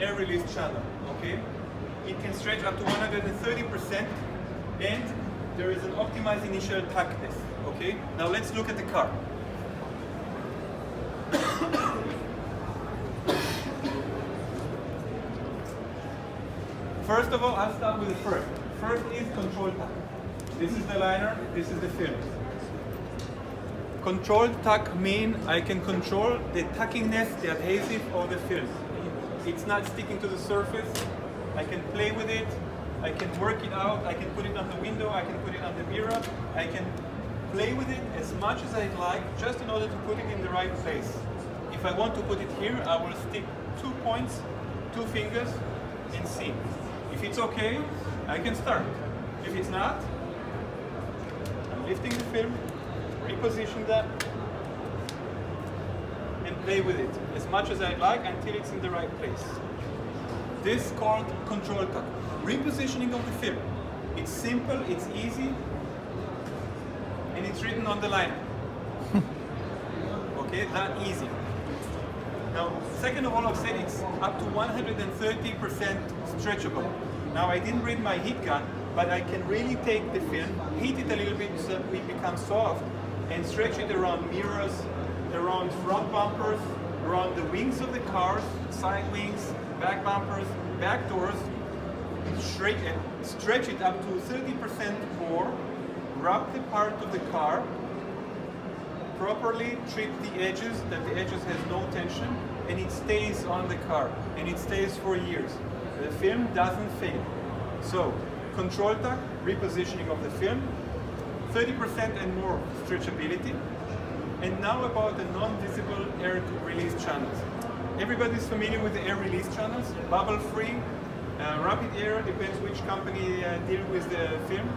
air release channel, okay? It can stretch up to 130%, and there is an optimized initial tightness, okay? Now let's look at the car. First of all, I'll start with the first. First is control tuck. This is the liner, this is the film. Control tuck means I can control the tuckiness, the adhesive of the film. It's not sticking to the surface. I can play with it. I can work it out. I can put it on the window. I can put it on the mirror. I can play with it as much as I'd like, just in order to put it in the right place. If I want to put it here, I will stick 2 points, 2 fingers, and see. If it's okay, I can start. If it's not, I'm lifting the film, reposition that, and play with it as much as I'd like until it's in the right place. This is called control tuck. Repositioning of the film. It's simple, it's easy, and it's written on the liner. Okay, that easy. Now, second of all, I've said it's up to 130% stretchable. Now, I didn't read my heat gun, but I can really take the film, heat it a little bit so that it becomes soft, and stretch it around mirrors, around front bumpers, around the wings of the cars, side wings, back bumpers, back doors, stretch it up to 30% more, wrap the part of the car, properly treat the edges, that the edges has no tension, and it stays on the car, and it stays for years. The film doesn't fail. So, control tuck, repositioning of the film, 30% and more stretchability, and now about the non-visible air release channels. Everybody's familiar with the air release channels, bubble-free, rapid air, depends which company deal with the film.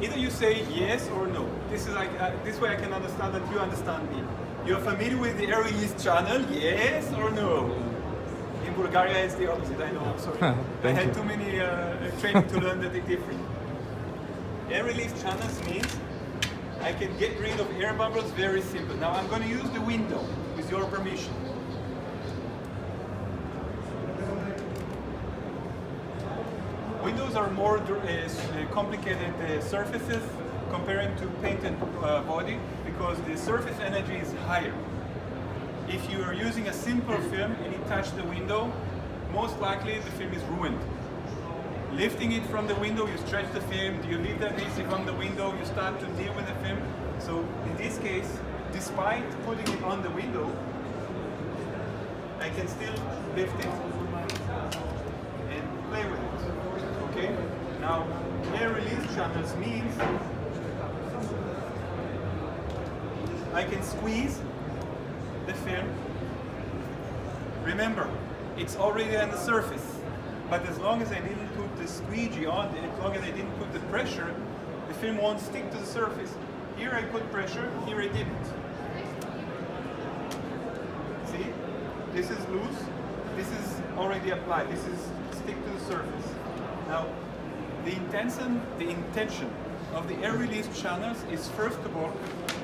Either you say yes or no. This is like this way I can understand that you understand me. You're familiar with the air release channel, yes or no? In Bulgaria it's the opposite, I know, I'm sorry. I had too many training to learn that it's different. Air release channels means I can get rid of air bubbles very simple. Now I'm going to use the window with your permission. Windows are more complicated surfaces comparing to painted body because the surface energy is higher. If you are using a simple film and you touch the window, most likely the film is ruined. Lifting it from the window, you stretch the film, you leave the adhesive on the window, you start to deal with the film. So in this case, despite putting it on the window, I can still lift it and play with it. Okay? Now, air release channels means I can squeeze the film. Remember, it's already on the surface, but as long as I didn't put the squeegee on, as long as I didn't put the pressure, the film won't stick to the surface. Here I put pressure, here I didn't. See? This is loose, this is already applied, this is stick to the surface. Now, the intention of the air release channels is first of all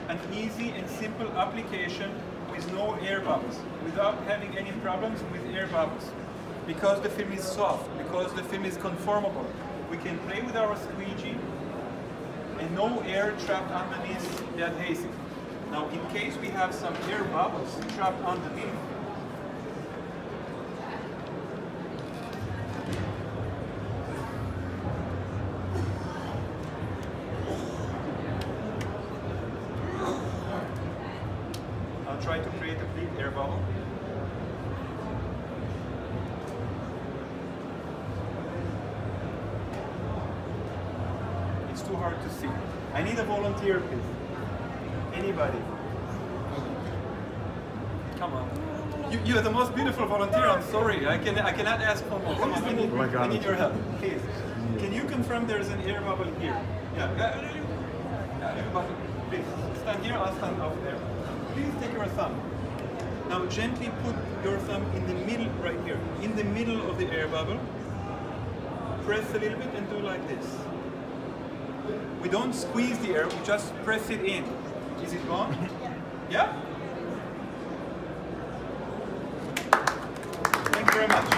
an easy and simple application with no air bubbles, without having any problems with air bubbles. Because the film is soft, because the film is conformable, we can play with our squeegee and no air trapped underneath the adhesive. Now, in case we have some air bubbles trapped underneath, try to create a big air bubble. It's too hard to see. I need a volunteer, please. Anybody? Come on. You're the most beautiful volunteer. I'm sorry. I cannot ask for more. Come on. I need your help. Please. Can you confirm there's an air bubble here? Yeah. Please stand here. I'll stand over there. Please take your thumb. Now gently put your thumb in the middle, right here, in the middle of the air bubble. Press a little bit and do like this. We don't squeeze the air, we just press it in. Is it gone? Yeah? Thank you very very much.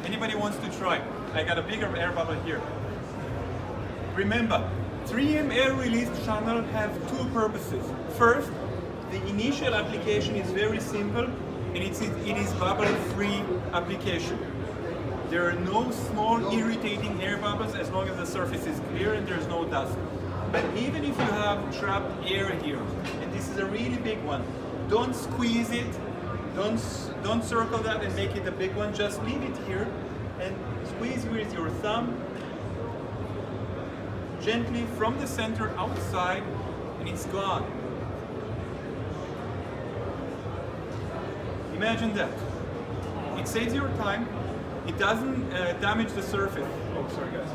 Anybody wants to try? I got a bigger air bubble here. Remember, 3M air release channel have two purposes. First, the initial application is very simple and it is bubble-free application. There are no small irritating air bubbles as long as the surface is clear and there's no dust. But even if you have trapped air here, and this is a really big one, don't squeeze it, don't circle that and make it a big one, just leave it here and squeeze with your thumb gently from the center outside and it's gone. Imagine that. It saves your time, it doesn't damage the surface. Oh, sorry guys.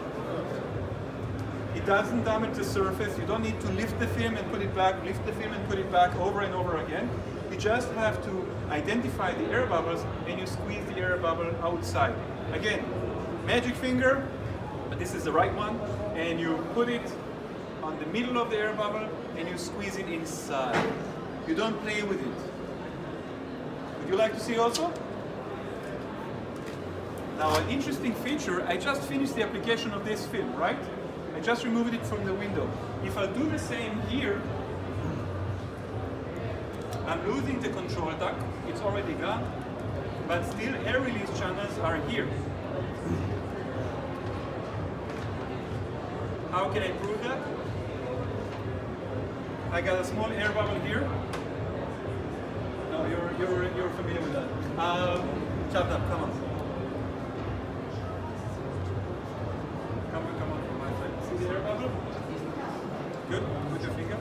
It doesn't damage the surface. You don't need to lift the film and put it back, lift the film and put it back over and over again. You just have to identify the air bubbles and you squeeze the air bubble outside. Again, magic finger, but this is the right one, and you put it on the middle of the air bubble and you squeeze it inside. You don't play with it. Would you like to see also? Now an interesting feature, I just finished the application of this film, right? I just removed it from the window. If I do the same here, I'm losing the control duct, it's already gone, but still air release channels are here. How can I prove that? I got a small air bubble here. No, you're familiar with that. Chop up, come on. Come on from my side. See the air bubble? Good, with your finger.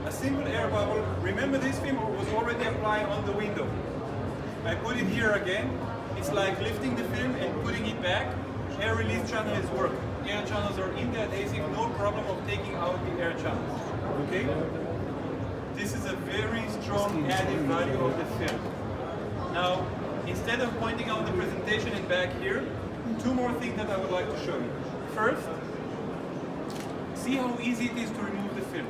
A simple air bubble. Remember this film was already applied on the window. I put it here again. It's like lifting the film and putting it back. Air release channel is working. Air channels are in the adhesive, no problem of taking out the air channels. Okay? This is a very strong added value of the film. Now, instead of pointing out the presentation and back here, two more things that I would like to show you. First, see how easy it is to remove the film.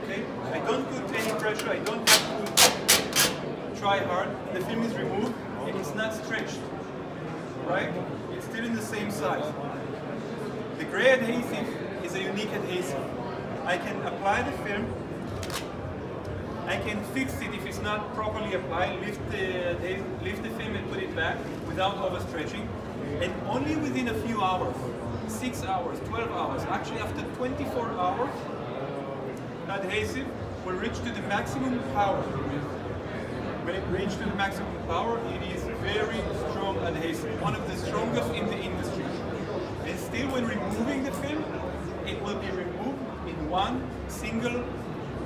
Okay? I don't put any pressure, I don't have to try hard. The film is removed and it's not stretched. Right? It's still in the same size. The gray adhesive is a unique adhesive. I can apply the film, I can fix it if it's not properly applied, lift the film and put it back without overstretching, and only within a few hours, 6 hours, 12 hours, actually after 24 hours, the adhesive will reach to the maximum power. When it reaches to the maximum power, it is very strong adhesive, one of the strongest in the industry. And still when removing the film, it will be removed in one single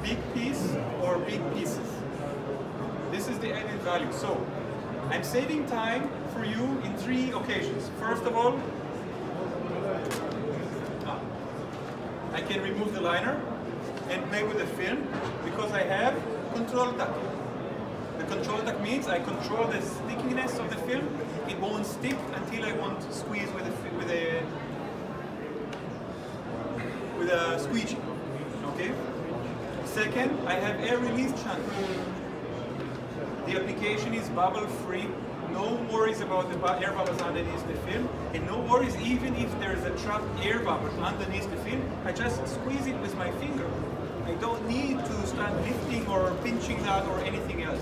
big piece or big pieces. This is the added value. So, I'm saving time for you in 3 occasions. First of all, I can remove the liner and play with the film because I have control duct. The control duct means I control the stickiness of the film. It won't stick until I want to squeeze with a squeegee. Okay? Second, I have air release channel. The application is bubble free. No worries about the air bubbles underneath the film, and no worries even if there is a trapped air bubble underneath the film. I just squeeze it with my finger. I don't need to start lifting or pinching that or anything else.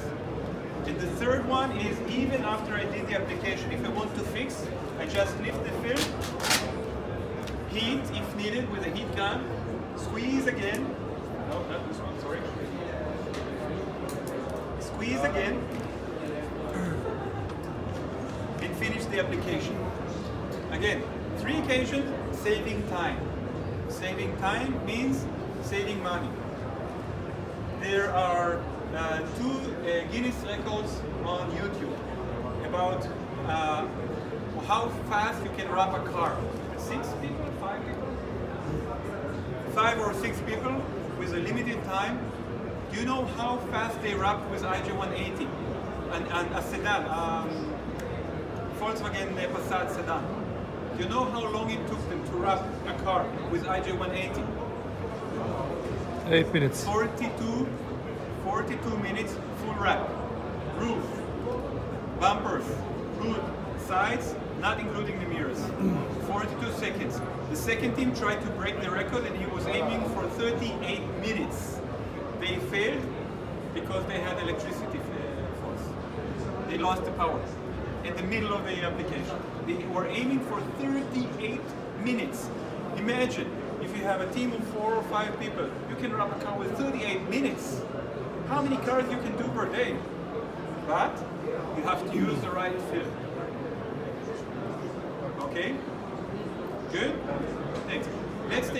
And the third one is even after I did the application, if I want to fix, I just lift the film, heat if needed with a heat gun, squeeze again. No, not this one, sorry. Squeeze again, and finish the application. Again, 3 occasions, saving time. Saving time means saving money. There are 2 Guinness records on YouTube about how fast you can wrap a car. 6 people, 5 people? 5 or 6 people with a limited time. Do you know how fast they wrapped with IJ180? And a sedan, Volkswagen Passat sedan. Do you know how long it took them to wrap a car with IJ180? 8 minutes. 42 minutes full wrap. Roof, bumpers, hood, sides, not including the mirrors. 42 seconds. The second team tried to break the record and he was aiming for 38 minutes. They failed because they had electricity force. They lost the power in the middle of the application. They were aiming for 38 minutes. Imagine if you have a team of 4 or 5 people, you can run a car with 38 minutes. How many cars you can do per day? But you have to use the right film. Okay? Good? Thanks. Let's take